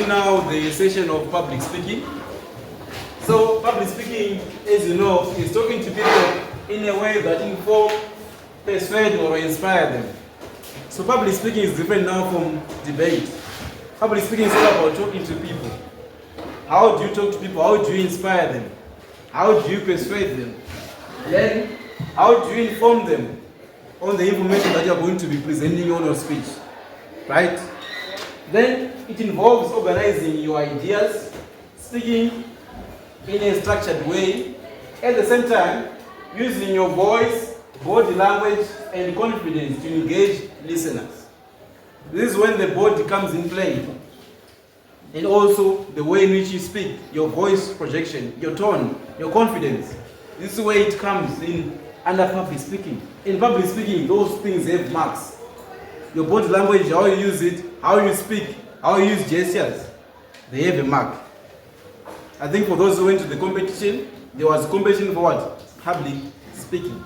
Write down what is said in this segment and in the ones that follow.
doing now the session of public speaking. So public speaking, as you know, is talking to people in a way that inform, persuade, or inspire them. So public speaking is different now from debate. Public speaking is all about talking to people. How do you talk to people? How do you inspire them? How do you persuade them? Then, how do you inform them on the information that you are going to be presenting on your speech? Right? Then, it involves organizing your ideas, speaking in a structured way, at the same time, using your voice, body language, and confidence to engage listeners. This is when the body comes in play. And also the way in which you speak, your voice projection, your tone, your confidence. This is where it comes in under public speaking. In public speaking, those things have marks. Your body language, how you use it, how you speak, how you use gestures, they have a mark. I think for those who went to the competition, there was a competition for what? Public speaking.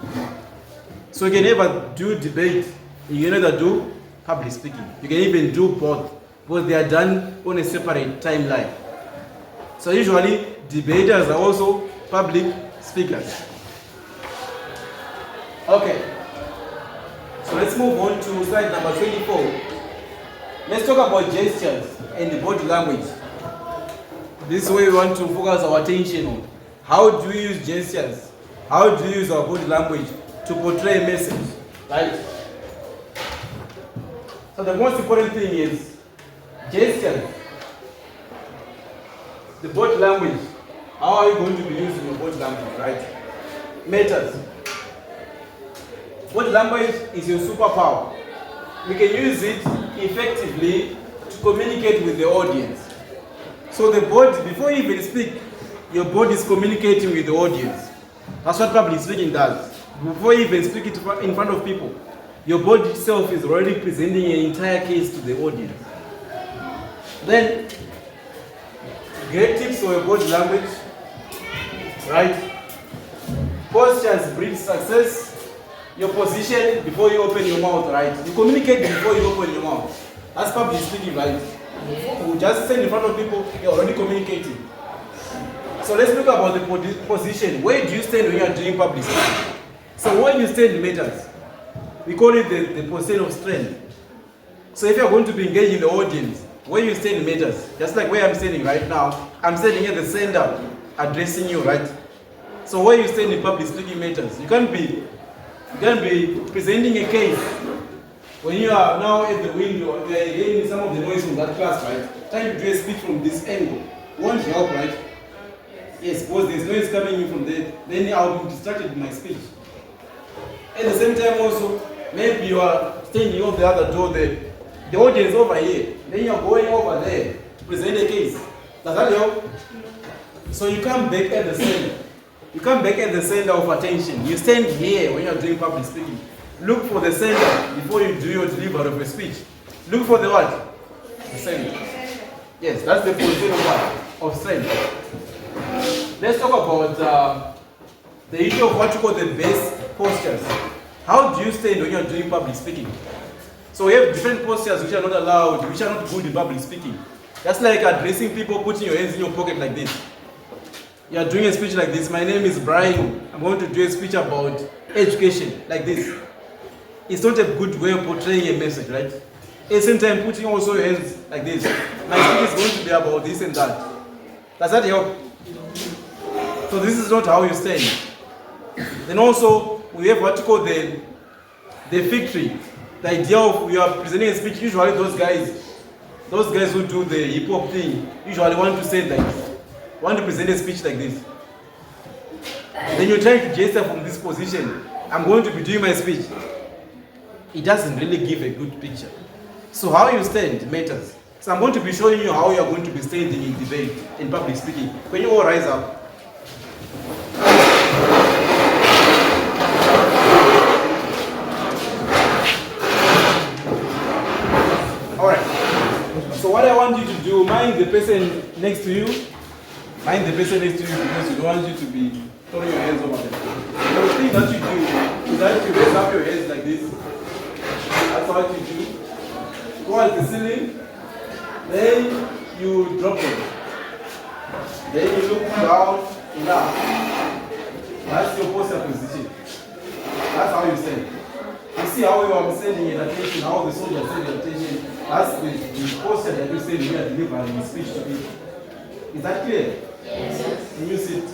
So you can never do debate, you can never do public speaking. You can even do both, but they are done on a separate timeline. So usually, debaters are also public speakers. Okay, so let's move on to slide number 24. Let's talk about gestures and body language. This is where we want to focus our attention on. How do we use gestures? How do we use our body language to portray a message, right? So the most important thing is gestures, the body language. How are you going to be using your body language, right? Matters. Body language is your superpower. We can use it effectively to communicate with the audience. So the body, before you even speak, your body is communicating with the audience. That's what public speaking does. Before you even speak it in front of people, your body itself is already presenting an entire case to the audience. Then, great tips for your body language, right? Postures breed success. Your position before you open your mouth, right? You communicate before you open your mouth. That's public speaking, right? You just stand in front of people, you're already communicating. So let's look about the position. Where do you stand when you are doing public speaking? So where you stand matters. We call it the position of strength. So if you're going to be engaging the audience, where you stand matters. Just like where I'm standing right now, I'm standing at the center, addressing you, right? So where you stand in public speaking matters. You can't be presenting a case when you are now at the window, you are hearing some of the noise from that class, right? Trying to do a speech from this angle won't help, right? Yes, because there's noise coming in from there, then I'll be distracted in my speech. At the same time also, maybe you are standing on the other door there, the audience over here, then you're going over there to present a case. Does that help? So you come back at the center. You come back at the center of attention. You stand here when you're doing public speaking. Look for the center before you do your delivery of your speech. Look for the what? The center. Yes, that's the position of what? Of strength. Let's talk about the issue of what you call the base postures. How do you stand when you're doing public speaking? So we have different postures which are not allowed, which are not good in public speaking. That's like addressing people, putting your hands in your pocket like this. You are doing a speech like this. My name is Brian. I'm going to do a speech about education like this. It's not a good way of portraying a message, right? At the same time, putting also your hands like this. My speech is going to be about this and that. Does that help? So this is not how you stand. Then also, we have what you call the victory. The idea of you are presenting a speech. Usually those guys who do the hip hop thing usually want to say like this. Want to present a speech like this. Then you're trying to gesture from this position. I'm going to be doing my speech. It doesn't really give a good picture. So how you stand matters. So I'm going to be showing you how you're going to be standing in debate, in public speaking. When you all rise up. Alright. So what I want you to do, mind the person next to you. Mind the person next to you because we don't want you to be throwing your hands over them. The thing that you do is that you raise up your hands like this. That's what you do. Towards the ceiling. Then you drop them. Then you look down enough. That's your posture position. That's how you stand. You see how you are sending an attention, how the soldier sends attention. That's the posture that you send when you are delivering speech to people. Is that clear? Yes. Can you sit? So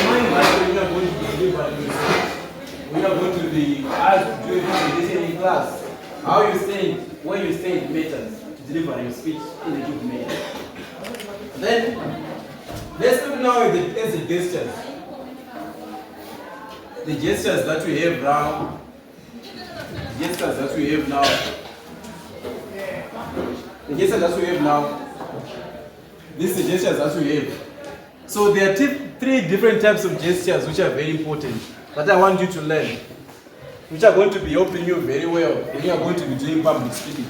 mind that when you are going to deliver your speech, we are going to be asked to do a presentation in class. How you stand, where you stand matters to deliver your speech in a good manner. Then, let's look now at the gestures. The gestures that we have now. The gestures that we have now. The gestures that we have now. These are the gestures that we have. So there are three different types of gestures which are very important that I want you to learn, which are going to be helping you very well when you are going to be doing public speaking.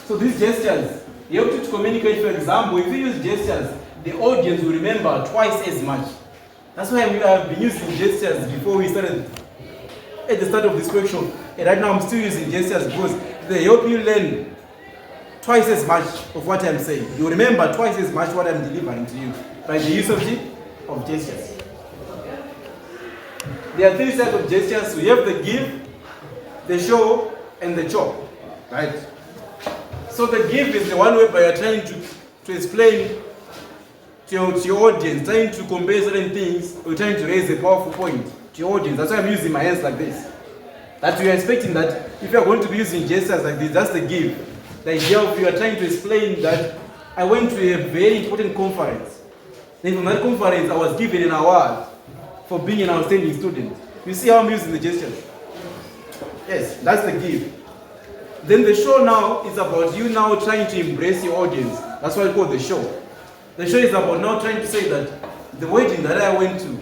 So these gestures help you to communicate. For example, if you use gestures, the audience will remember twice as much. That's why we have been using gestures before we started at the start of this workshop. And right now I'm still using gestures because they help you learn twice as much of what I'm saying. You remember twice as much what I'm delivering to you by the use of gestures. There are three types of gestures. We have the give, the show, and the chop. Right? So the give is the one whereby you're trying to explain to your audience, trying to compare certain things, or trying to raise a powerful point to your audience. That's why I'm using my hands like this. That we are expecting that if you are going to be using gestures like this, that's the give. The idea of you are trying to explain that I went to a very important conference. Then from that conference, I was given an award for being an outstanding student. You see how I'm using the gestures? Yes, that's the give. Then the show now is about you now trying to embrace your audience. That's why I call the show. The show is about now trying to say that the wedding that I went to,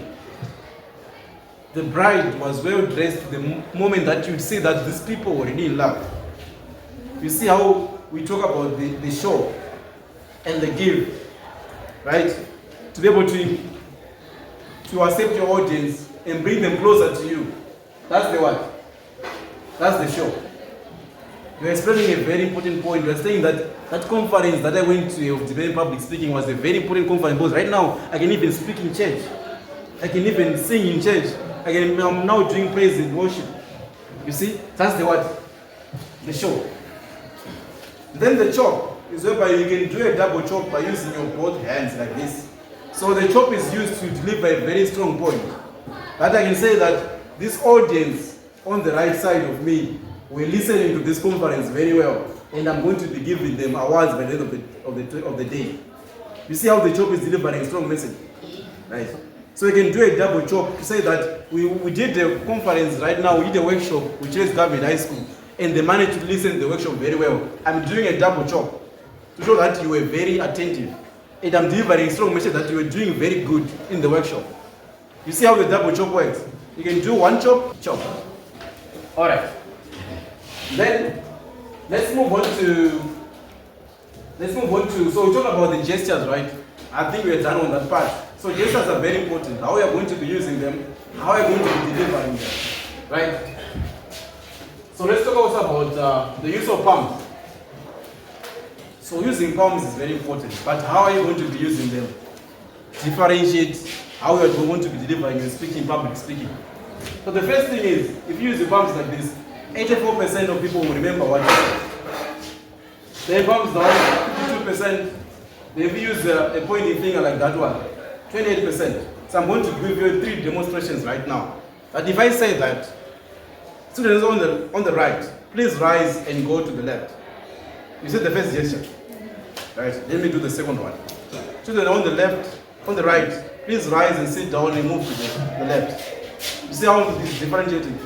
the bride was well dressed. The moment that you see that these people were really in love. You see how we talk about the show and the give, right? To be able to accept your audience and bring them closer to you. That's the what? That's the show. You're explaining a very important point. You're saying that that conference that I went to of debating public speaking was a very important conference because right now I can even speak in church. I can even sing in church. I'm now doing praise and worship. You see? That's the what? The show. Then the chop is whereby you can do a double chop by using your both hands like this. So the chop is used to deliver a very strong point. That I can say that this audience on the right side of me were listening to this conference very well, and I'm going to be giving them awards by the end of the day. You see how the chop is delivering a strong message, right? So you can do a double chop to say that we did a conference right now, we did a workshop with Chase Government High School, and they managed to listen to the workshop very well. I'm doing a double chop to show that you were very attentive, and I'm delivering a strong message that you were doing very good in the workshop. You see how the double chop works? You can do one chop, chop. All right. Then let's move on to. So we talk about the gestures, right? I think we're done on that part. So gestures are very important. How we are going to be using them, how we are going to be delivering them, right? So let's talk also about the use of palms. So using palms is very important, but how are you going to be using them? Differentiate how you are going to be delivering your speaking, public speaking. So the first thing is, if you use the palms like this, 84% of people will remember what you said. Their palms down, 52%. If you use a pointing finger like that one, 28%. So I'm going to give you 3 demonstrations right now. But if I say that, students on the right, please rise and go to the left. You see the first gesture, right? Let me do the second one. Students on the left, on the right, please rise and sit down and move to the left. You see how this is differentiating?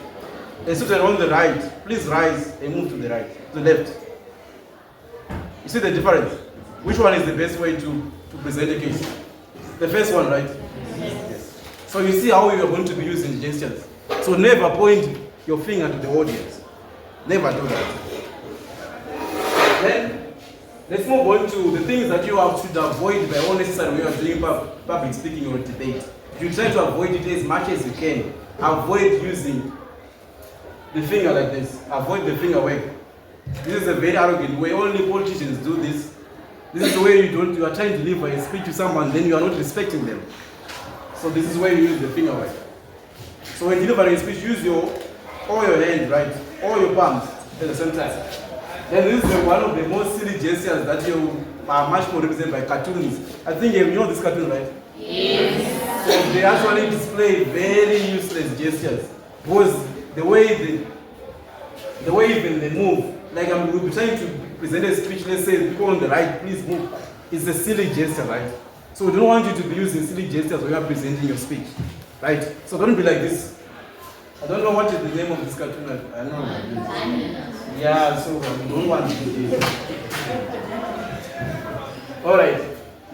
The student on the right, please rise and move to the right, to the left. You see the difference? Which one is the best way to present a case? The first one, right? Yes. So you see how you are going to be using gestures. So never point your finger to the audience. Never do that. Then let's move on to the things that you have to avoid by all necessary when you are doing public speaking or debate. You try to avoid it as much as you can. Avoid using the finger like this. Avoid the finger wave. This is a very arrogant way. Only politicians do this. This is the way you are trying to deliver a speech to someone, then you are not respecting them. So this is where you use the finger wave. So when delivering a speech, use all your hands, right? All your palms at the same time. Then this is one of the most silly gestures that you are much more represented by cartoons. I think you know this cartoon, right? Yes. So they actually display very useless gestures. Because the way even they move, like we'll be trying to present a speech, let's say people on the right, please move. It's a silly gesture, right? So we don't want you to be using silly gestures when you are presenting your speech, right? So don't be like this. I don't know what is the name of this cartoon. I don't know like this. Yeah, so we don't want to do this. Alright,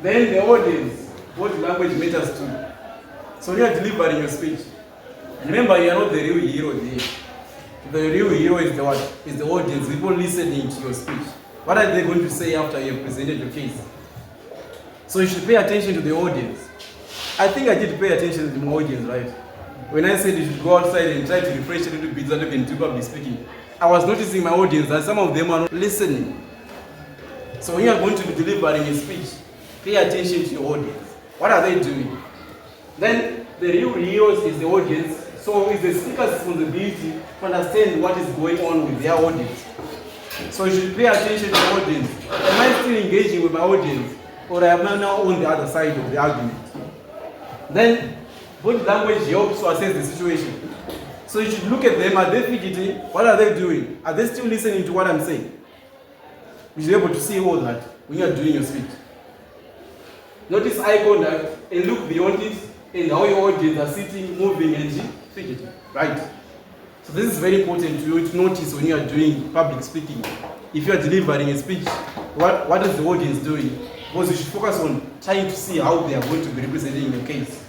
then the audience, what language matters too. So when you are delivering your speech, remember you are not the real hero there. The real hero is the what? Is the audience, people listening to your speech. What are they going to say after you have presented your case? So you should pay attention to the audience. I think I did pay attention to the audience, right? When I said you should go outside and try to refresh a little bit so that you can do public speaking, I was noticing my audience that some of them are not listening. So when you are going to be delivering a speech, pay attention to your audience. What are they doing? Then the real heroes is the audience. So it's the speaker's responsibility to understand what is going on with their audience. So you should pay attention to the audience. Am I still engaging with my audience? Or am I now on the other side of the argument? Then body language helps to assess the situation. So you should look at them. Are they fidgeting? What are they doing? Are they still listening to what I'm saying? You should be able to see all that when you are doing your speech. Notice eye contact and look beyond it and how your audience are sitting, moving, and fidgeting. Right? So this is very important to you to notice when you are doing public speaking. If you are delivering a speech, what is the audience doing? Because you should focus on trying to see how they are going to be representing your case.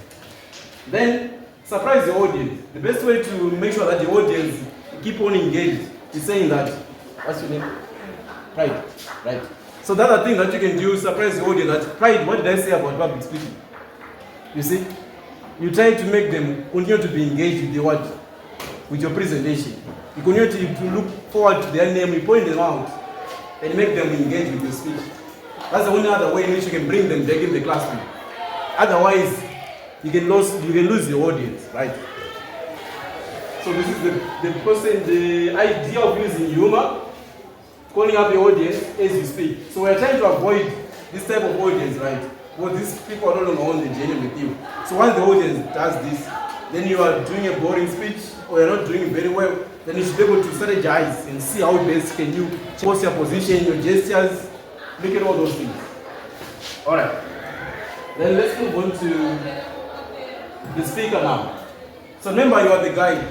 Then surprise the audience. The best way to make sure that the audience keep on engaged is saying that, what's your name? Pride. Right. So the other thing that you can do, surprise the audience, that Pride, what did I say about public speaking? You see? You try to make them continue to be engaged with the word, with your presentation. You continue to look forward to their name, you point them out, and make them engage with your speech. That's the only other way in which you can bring them back in the classroom. Otherwise, you can lose your audience, right? So this is the idea of using humor, calling up the audience as you speak. So we're trying to avoid this type of audience, right? Because these people are no longer on the journey with you. So once the audience does this, then you are doing a boring speech or you're not doing it very well, then you should be able to strategize and see how best can you post your position, your gestures, look at all those things. Alright. Then let's move on to the speaker now. So remember, you are the guide.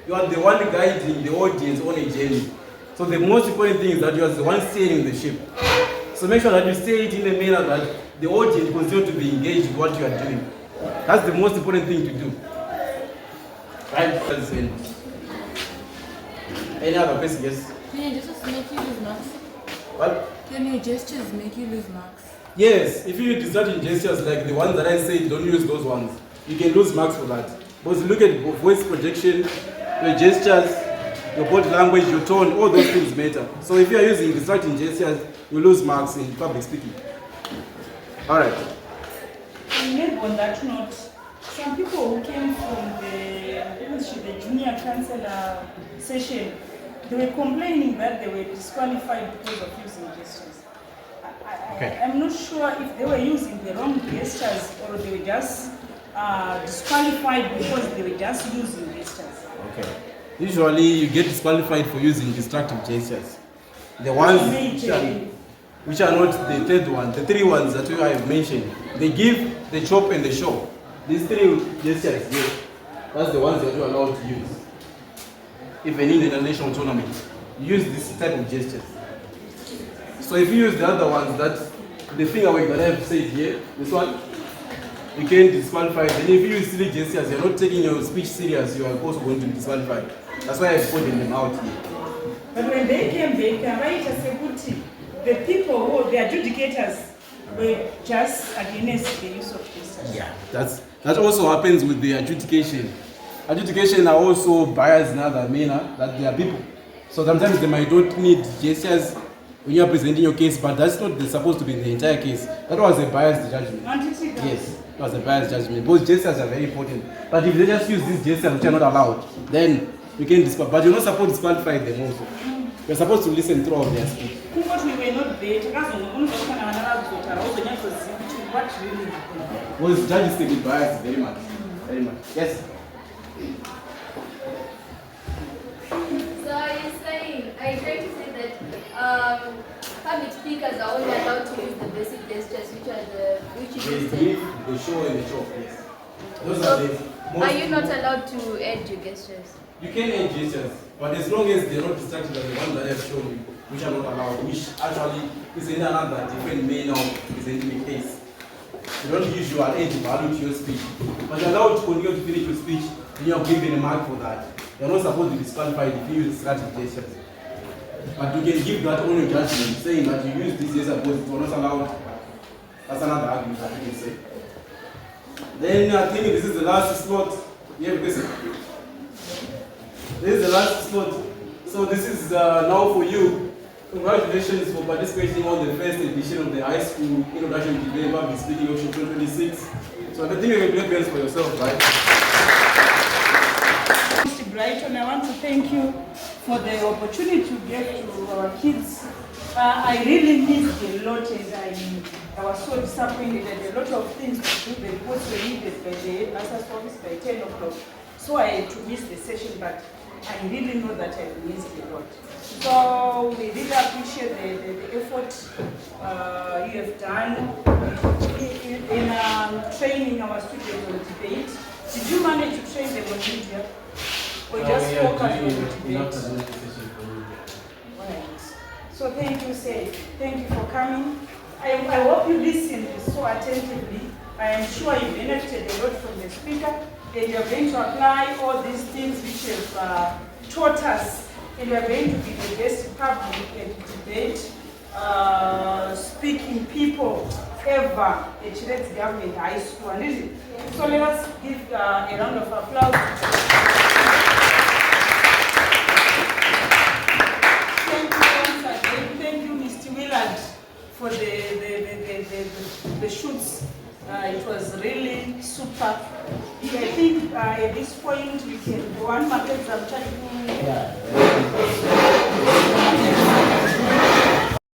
You are the one guiding the audience on a journey. So the most important thing is that you are the one steering the ship. So make sure that you steer it in a manner that the audience continue to be engaged with what you are doing. That's the most important thing to do. Right? Any other question? Yes? Can your gestures make you lose marks? What? Can your gestures make you lose marks? Yes, if you use certain gestures like the ones that I said, don't use those ones. You can lose marks for that. Because look at voice projection, your gestures, your body language, your tone, all those things matter. So if you are using distracting gestures, you lose marks in public speaking. Alright. Maybe on that note, some people who came from the junior counselor session, they were complaining that they were disqualified because of using gestures. Okay. I'm not sure if they were using the wrong gestures or they were just disqualified because they were just using gestures. Okay. Usually you get disqualified for using distractive gestures. The ones which are not the third one, the three ones that I have mentioned, they give, the chop, and the show. These three gestures here, that's the ones that you are allowed to use. Even in the national tournament, you use this type of gestures. So if you use the other ones, that the finger wave that I have said here, this one, you can disqualify. And if you use silly gestures, you're not taking your speech serious, you are also going to be disqualified. That's why I've put them out here. But when they came, they can write as a good team. The people who, the adjudicators, were just against the use of gestures. Yeah, that also happens with the adjudication. adjudication are also biased in other manner that they are people. So sometimes they might not need gestures when you are presenting your case, but that's not supposed to be the entire case. That was a biased judgment. Yes, it was a biased judgment. Those gestures are very important. But if they just use these gestures which are not allowed, then you can disqualify. But you're not supposed to disqualify them also. You're supposed to listen through all their speech. What we were not there, what really happened? Because judges take it biased very much. Very much. Yes? So are you saying, are you trying to say that public speakers are only allowed to use the basic gestures, which are which you They just give, said? they show, and they show. Yes. Those So are the most. are you not allowed to add your gestures? You can add gestures, but as long as they're not distracted like the ones that I have shown you, which are not allowed, which actually is in another different manner of presenting a case. You don't use your add value to your speech, but you're allowed to continue to finish your speech, and you're given a mark for that. You're not supposed to be disqualified if you use distracted gestures. But you can give that on your judgment, saying that you use this gesture because it was not allowed. That's another argument that you can say. Then I think this is the last slot. You have this. This is the last slot. So this is now for you. Congratulations for participating on the first edition of the high school introduction to debate public speaking workshop 2026. So I think you can play hands for yourself, right? Mr. Brighton, I want to thank you for the opportunity to give to our kids. I really missed a lot, and I was so disappointed that a lot of things to do, the reports were needed by the headmaster's office by 10 o'clock. So I had to miss the session, but I really know that I missed a lot. So we really appreciate the effort you have done in training our students on debate. Did you manage to train them on media? Or just focus on the debate? Right. So thank you, Seth. Thank you for coming. I hope you listened so attentively. I am sure you benefited a lot from the speaker, and you are going to apply all these things which you have taught us, and you are going to be the best public and debate speaking people ever at Children's Government High School. And so let us give a round of applause. Thank you once again. Thank you, Mr. Willard, for the shoots. It was really super. I think at this point we can go on. Yeah.